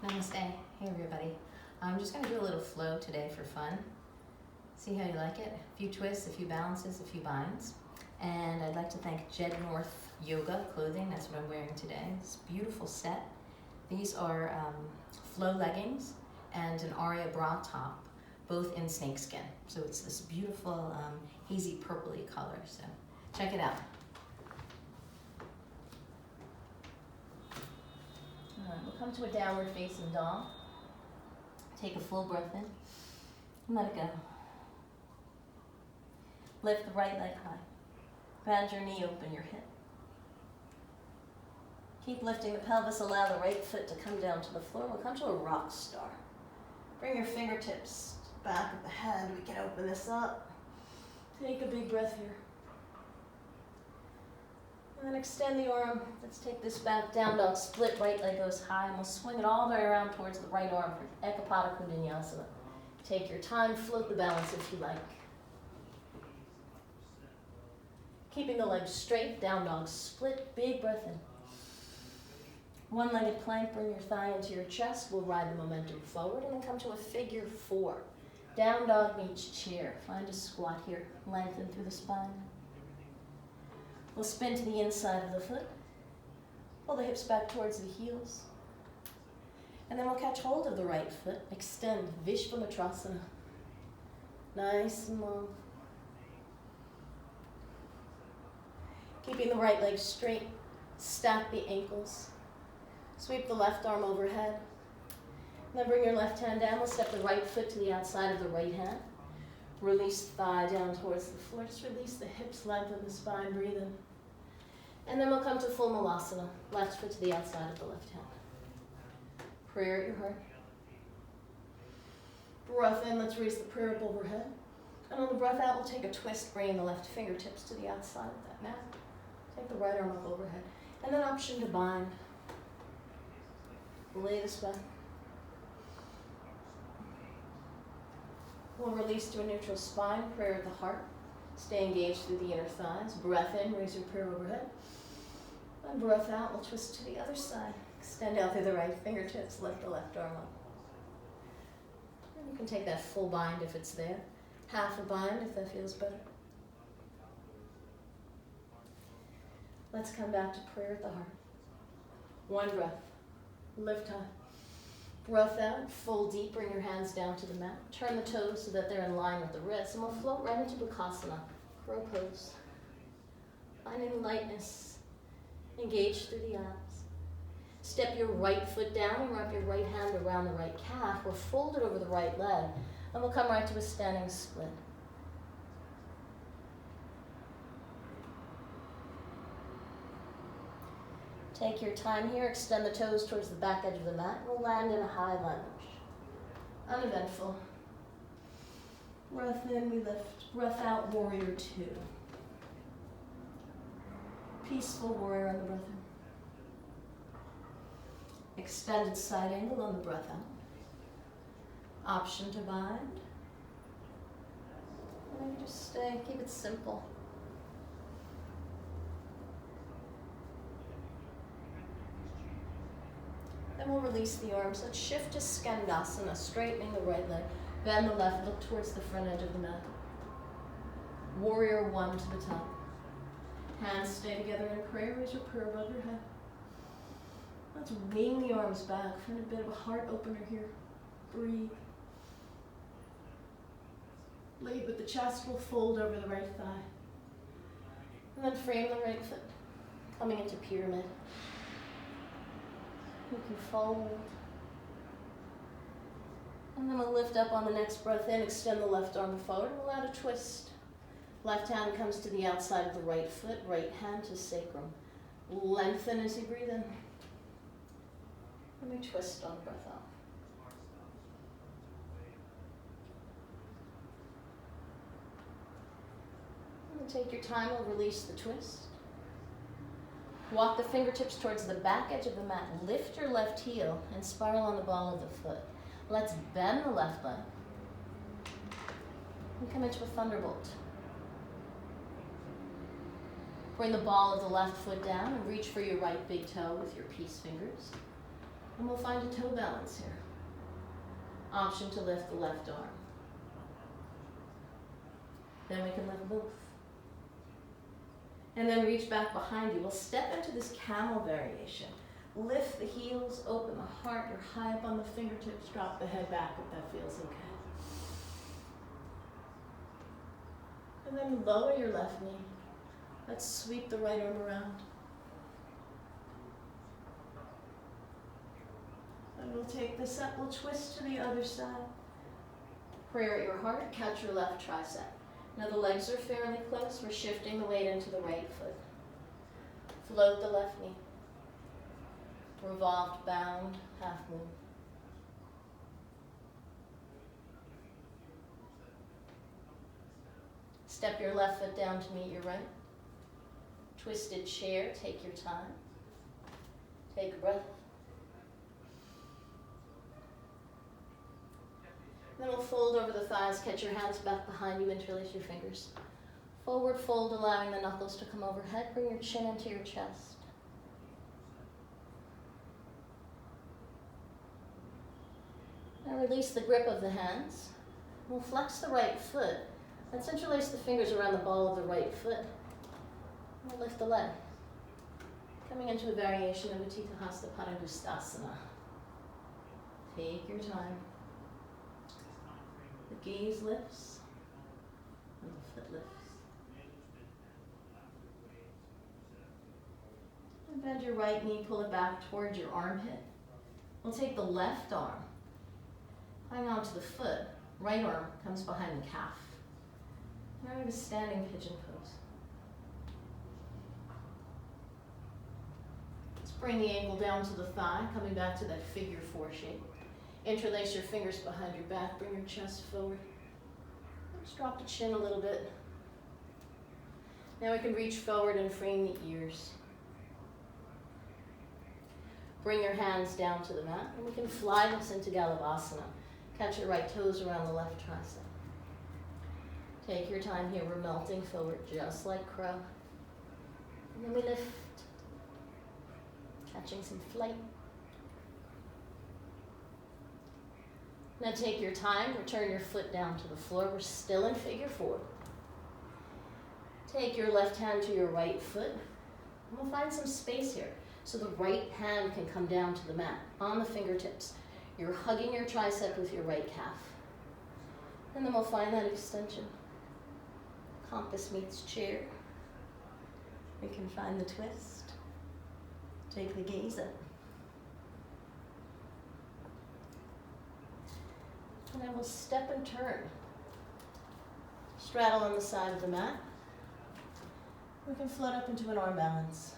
Namaste. Hey everybody. I'm just going to do a little flow today for fun. See how you like it. A few twists, a few balances, a few binds. And I'd like to thank Jed North Yoga Clothing. That's what I'm wearing today. This beautiful set. These are flow leggings and an aria bra top, both in snakeskin. So it's this beautiful hazy purpley color. So check it out. All right, we'll come to a downward facing dog. Take a full breath in and let it go. Lift the right leg high. Bend your knee, open your hip. Keep lifting the pelvis, allow the right foot to come down to the floor. We'll come to a rock star. Bring your fingertips to the back of the head. We can open this up. Take a big breath here. And then extend the arm. Let's take this back, down dog, split right leg goes high, and we'll swing it all the way around towards the right arm for Ekapada Kundanyasana. Take your time, float the balance if you like. Keeping the legs straight, down dog, split, big breath in. One-legged plank, bring your thigh into your chest. We'll ride the momentum forward and then come to a figure four. Down dog meets chair. Find a squat here, lengthen through the spine. We'll spin to the inside of the foot. Pull the hips back towards the heels. And then we'll catch hold of the right foot. Extend, Vishvamatrasana. Nice and long. Keeping the right leg straight, stack the ankles. Sweep the left arm overhead. And then bring your left hand down. We'll step the right foot to the outside of the right hand. Release the thigh down towards the floor. Just release the hips, lengthen the spine, breathe in. And then we'll come to full malasana. Left foot to the outside of the left hand. Prayer at your heart. Breath in, let's raise the prayer up overhead. And on the breath out, we'll take a twist, bringing the left fingertips to the outside of that mat. Take the right arm up overhead. And then option to bind. Lay this back. We'll release to a neutral spine, prayer at the heart. Stay engaged through the inner thighs. Breath in, raise your prayer overhead. And breath out, we'll twist to the other side. Extend out through the right fingertips, lift the left arm up. And you can take that full bind if it's there. Half a bind if that feels better. Let's come back to prayer at the heart. One breath. Lift high. Breath out, fold deep, bring your hands down to the mat. Turn the toes so that they're in line with the wrists, and we'll float right into Casana, crow pose. Finding lightness, engage through the abs. Step your right foot down and wrap your right hand around the right calf. We'll fold it over the right leg, and we'll come right to a standing split. Take your time here, extend the toes towards the back edge of the mat. We'll land in a high lunge. Uneventful. Breath in, we lift. Breath out, warrior two. Peaceful warrior on the breath in. Extended side angle on the breath out. Option to bind. And then just stay, keep it simple. Then we'll release the arms. Let's shift to Skandasana, straightening the right leg. Bend the left, look towards the front edge of the mat. Warrior one to the top. Hands stay together in prayer. Raise your prayer above your head. Let's wing the arms back. Find a bit of a heart opener here. Breathe. Lead with the chest. We'll fold over the right thigh. And then frame the right foot. Coming into pyramid. You can fold. And then we'll lift up on the next breath in, extend the left arm forward, we'll add a twist. Left hand comes to the outside of the right foot, right hand to sacrum. Lengthen as you breathe in. And we twist on the breath out. And then take your time, we'll release the twist. Walk the fingertips towards the back edge of the mat. Lift your left heel and spiral on the ball of the foot. Let's bend the left leg. And come into a thunderbolt. Bring the ball of the left foot down and reach for your right big toe with your peace fingers. And we'll find a toe balance here. Option to lift the left arm. Then we can lift both. And then reach back behind you. We'll step into this camel variation. Lift the heels, open the heart. You're high up on the fingertips. Drop the head back if that feels okay. And then lower your left knee. Let's sweep the right arm around. And we'll take this up. We'll twist to the other side. Prayer at your heart. Catch your left tricep. Now the legs are fairly close. We're shifting the weight into the right foot. Float the left knee. Revolved, bound, half moon. Step your left foot down to meet your right. Twisted chair, take your time. Take a breath. Then we'll fold over the thighs, catch your hands back behind you, interlace your fingers. Forward fold, allowing the knuckles to come overhead. Bring your chin into your chest. Now release the grip of the hands. We'll flex the right foot. Let's interlace the fingers around the ball of the right foot. We'll lift the leg. Coming into a variation of Utthita Hasta Padangusthasana. Take your time. The gaze lifts, and the foot lifts. And bend your right knee, pull it back towards your armpit. We'll take the left arm, hang on to the foot. Right arm comes behind the calf. Now we have a standing pigeon pose. Let's bring the ankle down to the thigh, coming back to that figure four shape. Interlace your fingers behind your back, bring your chest forward. Just drop the chin a little bit. Now we can reach forward and frame the ears. Bring your hands down to the mat, and we can fly this into Galavasana. Catch your right toes around the left tricep. Take your time here, we're melting forward just like crow. And then we lift, catching some flight. Now take your time, return your foot down to the floor. We're still in figure four. Take your left hand to your right foot. And we'll find some space here. So the right hand can come down to the mat on the fingertips. You're hugging your tricep with your right calf. And then we'll find that extension. Compass meets chair. We can find the twist. Take the gaze up. And then we'll step and turn. Straddle on the side of the mat. We can float up into an arm balance.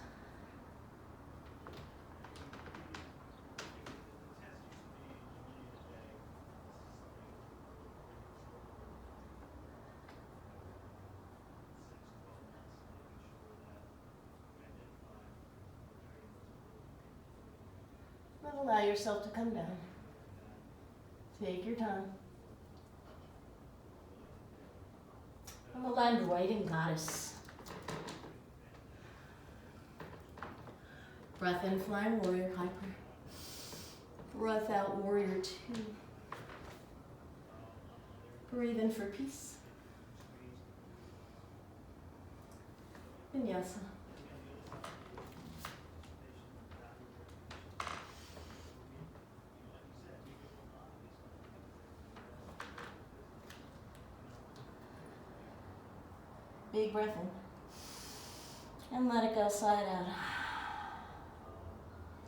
Then allow yourself to come down. Take your time. And we'll land right in goddess. Breath in, flying warrior, high prayer. Breath out, warrior two. Breathe in for peace. Vinyasa. Big breath in. And let it go, side out.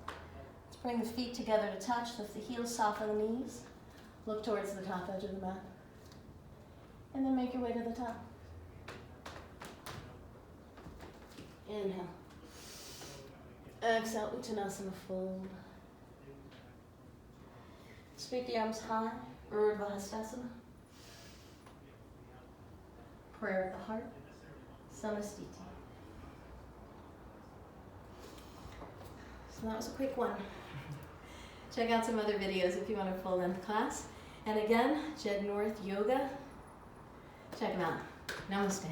Let's bring the feet together to touch. Lift the heels, soften the knees. Look towards the top edge of the mat. And then make your way to the top. Inhale. Exhale, Uttanasana fold. Sweep the arms high, Urdhva Hastasana. Prayer at the heart. Samastiti. So that was a quick one. Check out some other videos if you want a full-length class. And again, Jed North Yoga. Check them out. Namaste.